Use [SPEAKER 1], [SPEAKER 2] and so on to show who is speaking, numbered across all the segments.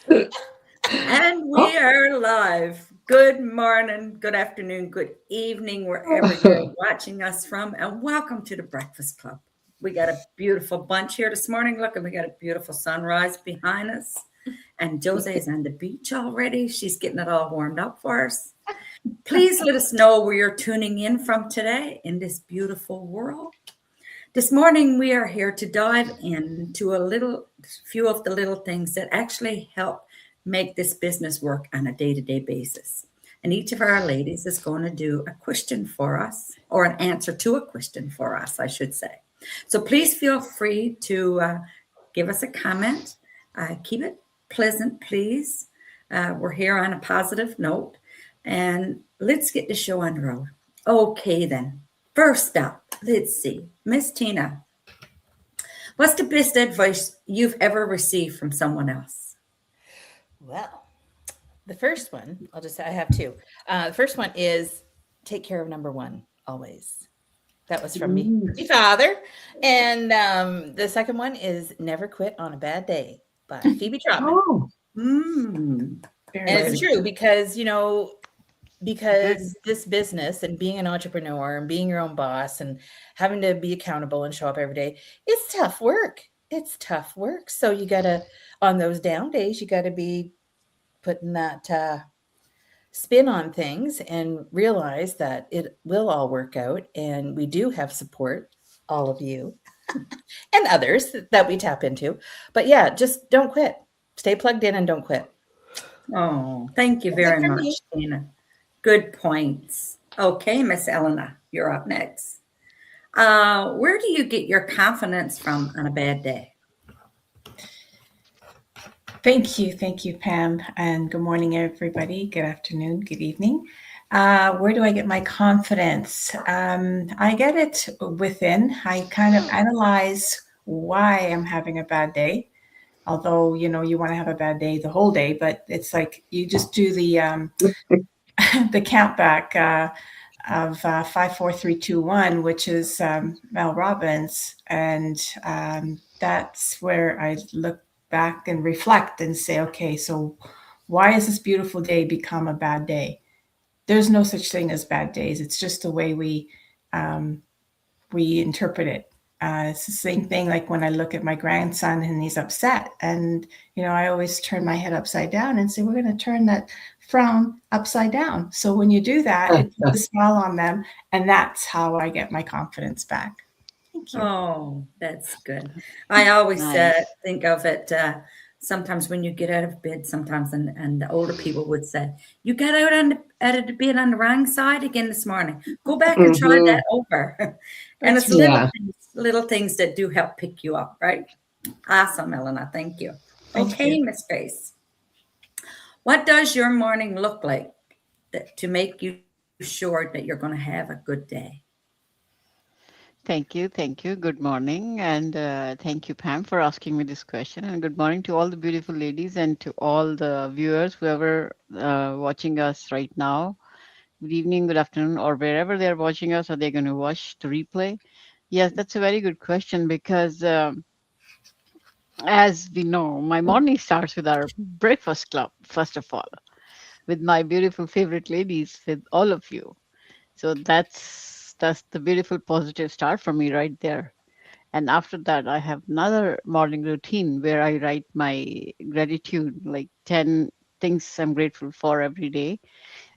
[SPEAKER 1] And
[SPEAKER 2] Oh,
[SPEAKER 1] we are live. Good morning, good afternoon, good evening, wherever you're watching us from, and welcome to the Breakfast Club. We got a beautiful bunch here this morning. Look, and we got a beautiful sunrise behind us. And Jose's on the beach already. She's getting it all warmed up for us. Please let us know where you're tuning in from today in this beautiful world. This morning, we are here to dive into a little few of the little things that actually help make this business work on a day to day basis. And each of our ladies is going to do a question for us, or an answer to a question for us, I should say. So please feel free to give us a comment. Keep it pleasant, please. We're here on a positive note. And let's get the show on the road. Okay, then. First up, let's see. Miss Tina, what's the best advice you've ever received from someone else?
[SPEAKER 3] Well, the first one, I'll just say I have two. The first one is take care of number one always. That was from me,
[SPEAKER 2] mm.
[SPEAKER 3] my father. And the second one is never quit on a bad day by Phoebe Trotman.
[SPEAKER 2] Oh,
[SPEAKER 1] Mm,
[SPEAKER 3] And
[SPEAKER 1] very
[SPEAKER 3] it's
[SPEAKER 2] very
[SPEAKER 3] true
[SPEAKER 1] good.
[SPEAKER 3] because
[SPEAKER 4] Good.
[SPEAKER 3] this business and being an entrepreneur and being your own boss and having to be accountable and show up every day, it's tough work. It's tough work. So you got to, on those down days, you got to be putting that spin on things and realize that it will all work out. And we do have support, all of you and others that we tap into. But yeah, just don't quit. Stay plugged in and don't quit.
[SPEAKER 1] Oh, thank you
[SPEAKER 3] That's it
[SPEAKER 1] very
[SPEAKER 3] from
[SPEAKER 1] much,
[SPEAKER 3] me.
[SPEAKER 1] Tina. Good points. Okay, Miss Elena, you're up next. Where do you get your confidence from on a bad day?
[SPEAKER 4] Thank you, Pam, and good morning, everybody. Good afternoon, good evening. Where do I get my confidence? I get it within. I kind of analyze why I'm having a bad day. Although you want to have a bad day the whole day, but it's like you just do the the count back of 5, 4, 3, 2, 1, which is Mel Robbins, and that's where I look back and reflect and say, okay, so why has this beautiful day become a bad day? There's no such thing as bad days. It's just the way um, we interpret it. It's the same thing like when I look at my grandson and he's upset. And, I always turn my head upside down and say, we're going to turn that frown upside down. So when you do that, it puts a smile on them. And that's how I get my confidence back. Thank you.
[SPEAKER 1] Oh, that's good. I always
[SPEAKER 3] Nice.
[SPEAKER 1] think of it sometimes when you get out of bed, sometimes, and the older people would say, "You got out of the bed on the wrong side again this morning. Go back and try
[SPEAKER 2] hmm.
[SPEAKER 1] that over." And
[SPEAKER 4] That's
[SPEAKER 1] it's
[SPEAKER 4] right.
[SPEAKER 2] Yeah.
[SPEAKER 1] little things that do help pick you up, right? Awesome, Elena. Thank you.
[SPEAKER 4] Thank you.
[SPEAKER 1] Okay, Miss Grace. What does your morning look like to make you sure that you're going to have a good day?
[SPEAKER 5] Thank you. Thank you. Good morning. And thank you, Pam, for asking me this question. And good morning to all the beautiful ladies and to all the viewers, whoever watching us right now. Good evening, good afternoon, or wherever they're watching us, or they're going to watch the replay. Yes, that's a very good question because, as we know, my morning starts with our breakfast club, first of all, with my beautiful favorite ladies, with all of you. So that's the beautiful positive start for me right there. And after that, I have another morning routine where I write my gratitude, like 10 things I'm grateful for every day.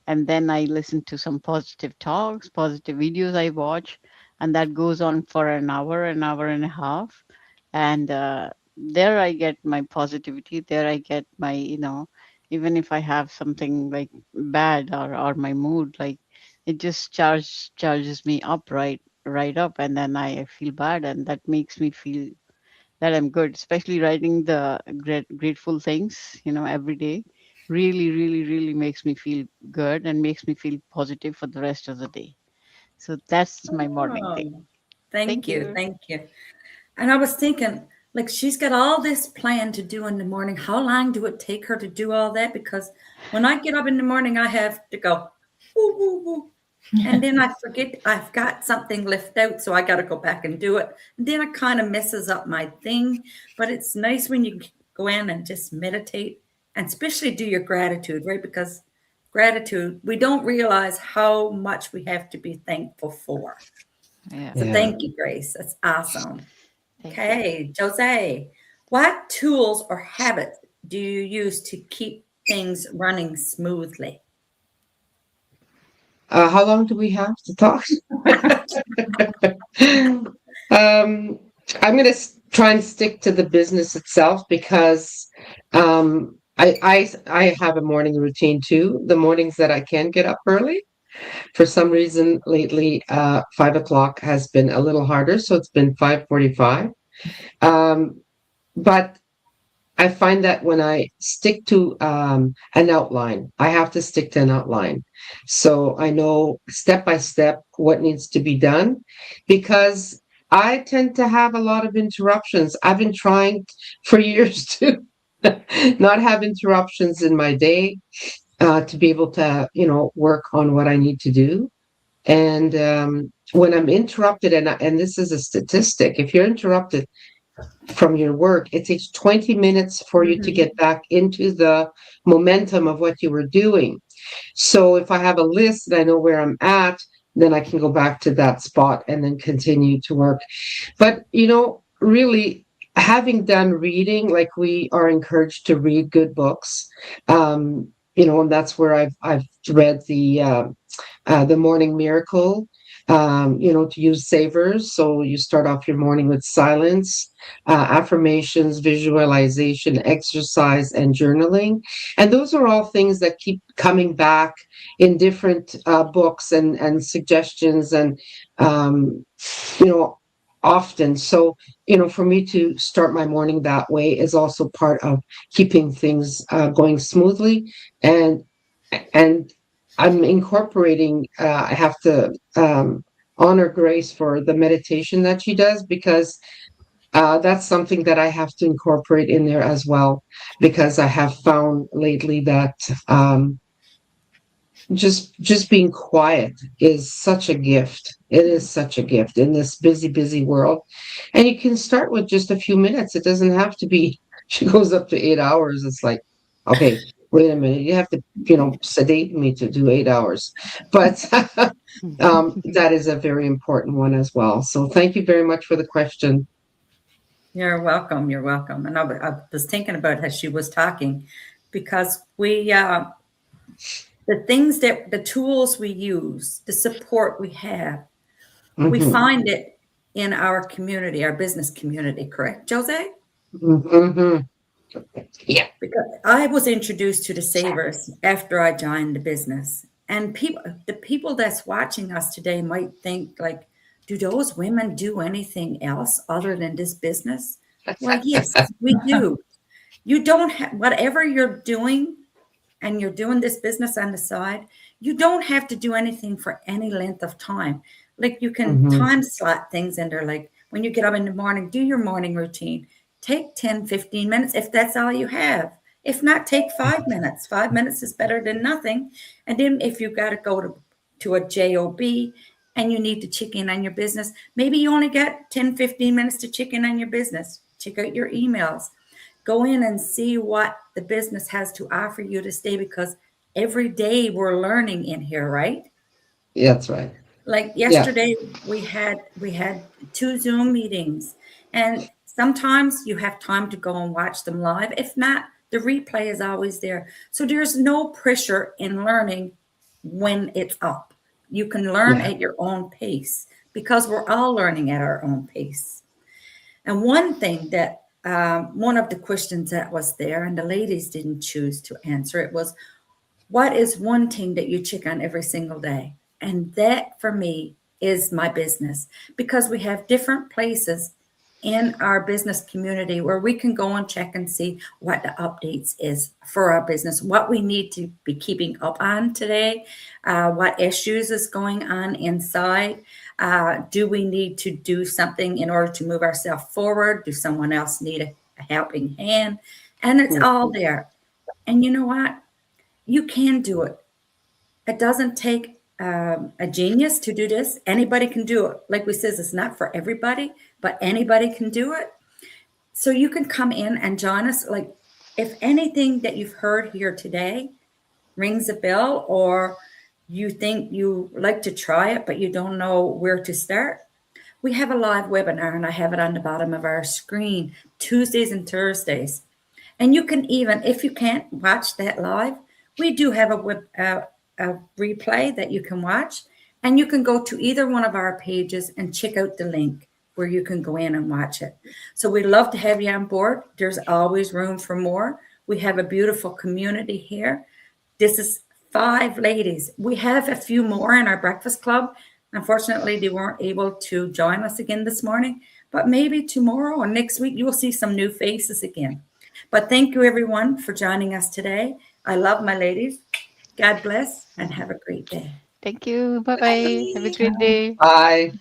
[SPEAKER 5] And then I listen to some positive talks, positive videos I watch, and that goes on for an hour and a half. And there I get my positivity. There I get my, even if I have something like bad or my mood, like it just charges me up right up, and then I feel bad, and that makes me feel that I'm good, especially writing the grateful things, every day. Really, really, really makes me feel good and makes me feel positive for the rest of the day. So that's my morning thing.
[SPEAKER 1] Oh, thank
[SPEAKER 5] Thank
[SPEAKER 1] you.
[SPEAKER 5] you.
[SPEAKER 1] Thank you. And I was thinking, like, she's got all this plan to do in the morning. How long do it take her to do all that? Because when I get up in the morning, I have to go, woo, woo, woo. And then I forget I've got something left out. So I got to go back and do it. And then it kind of messes up my thing. But it's nice when you go in and just meditate and especially do your gratitude, right? Because gratitude, we don't realize how much we have to be thankful for.
[SPEAKER 5] Yeah.
[SPEAKER 1] So
[SPEAKER 2] Yeah.
[SPEAKER 1] thank you, Grace. That's awesome.
[SPEAKER 5] Thank you.
[SPEAKER 1] Okay, Jose, what tools or habits do you use to keep things running smoothly?
[SPEAKER 2] How long do we have to talk? I'm going to try and stick to the business itself because I have a morning routine too. The mornings that I can get up early, for some reason lately, 5 o'clock has been a little harder, so it's been 5:45. But I find that when I stick to an outline, I have to stick to an outline. So I know step by step what needs to be done because I tend to have a lot of interruptions. I've been trying for years to not have interruptions in my day to be able to, work on what I need to do. And when I'm interrupted, and this is a statistic, if you're interrupted from your work, it takes 20 minutes for you to get back into the momentum of what you were doing. So if I have a list and I know where I'm at, then I can go back to that spot and then continue to work. But, really having done reading, like we are encouraged to read good books, and that's where I've read the Morning Miracle, to use savers. So you start off your morning with silence, affirmations, visualization, exercise, and journaling. And those are all things that keep coming back in different books and suggestions and, often. So, for me to start my morning that way is also part of keeping things going smoothly. And I'm incorporating, I have to honor Grace for the meditation that she does because that's something that I have to incorporate in there as well, because I have found lately that just being quiet is such a gift. It is such a gift in this busy world. And you can start with just a few minutes. It doesn't have to be, she goes up to 8 hours. It's like, okay, wait a minute. You have to, sedate me to do 8 hours. But that is a very important one as well. So thank you very much for the question.
[SPEAKER 1] You're welcome. You're welcome. And I was thinking about as she was talking, because the tools we use, the support we have, we
[SPEAKER 2] Mhm.
[SPEAKER 1] find it in our community, our business community, correct, Jose?
[SPEAKER 2] Mhm. Yeah.
[SPEAKER 1] Because I was introduced to the savers after I joined the business. And the people that's watching us today might think like, do those women do anything else other than this business? Well, yes, we do. You don't have whatever you're doing, and you're doing this business on the side, you don't have to do anything for any length of time. Like you can
[SPEAKER 2] Mhm.
[SPEAKER 1] time slot things in there. Like when you get up in the morning, do your morning routine. Take 10, 15 minutes if that's all you have. If not, take 5 minutes. 5 minutes is better than nothing. And then if you got to go to a job and you need to check in on your business, maybe you only got 10, 15 minutes to check in on your business. Check out your emails. Go in and see what the business has to offer you to stay, because every day we're learning in here, right?
[SPEAKER 2] Yeah, that's right.
[SPEAKER 1] Like
[SPEAKER 2] Yeah.
[SPEAKER 1] yesterday we had 2 Zoom meetings, and sometimes you have time to go and watch them live. If not, the replay is always there. So there's no pressure in learning when it's up. You can learn
[SPEAKER 2] Yeah.
[SPEAKER 1] at your own pace because we're all learning at our own pace. And one thing that one of the questions that was there, and the ladies didn't choose to answer it, was what is one thing that you check on every single day? And that for me is my business, because we have different places in our business community where we can go and check and see what the updates is for our business, what we need to be keeping up on today, what issues is going on inside. Do we need to do something in order to move ourselves forward? Do someone else need a helping hand? And it's all there. And you know what? You can do it. It doesn't take a genius to do this. Anybody can do it. Like we says, it's not for everybody, but anybody can do it. So you can come in and join us. Like if anything that you've heard here today rings a bell, or you think you like to try it, but you don't know where to start, we have a live webinar, and I have it on the bottom of our screen, Tuesdays and Thursdays. And you can even, if you can't watch that live, we do have a replay that you can watch, and you can go to either one of our pages and check out the link where you can go in and watch it. So we'd love to have you on board. There's always room for more. We have a beautiful community here. This is 5 ladies. We have a few more in our breakfast club. Unfortunately, they weren't able to join us again this morning, but maybe tomorrow or next week, you will see some new faces again. But thank you, everyone, for joining us today. I love my ladies. God bless and have a great day.
[SPEAKER 5] Thank you. Bye bye. Have a great day.
[SPEAKER 2] Bye.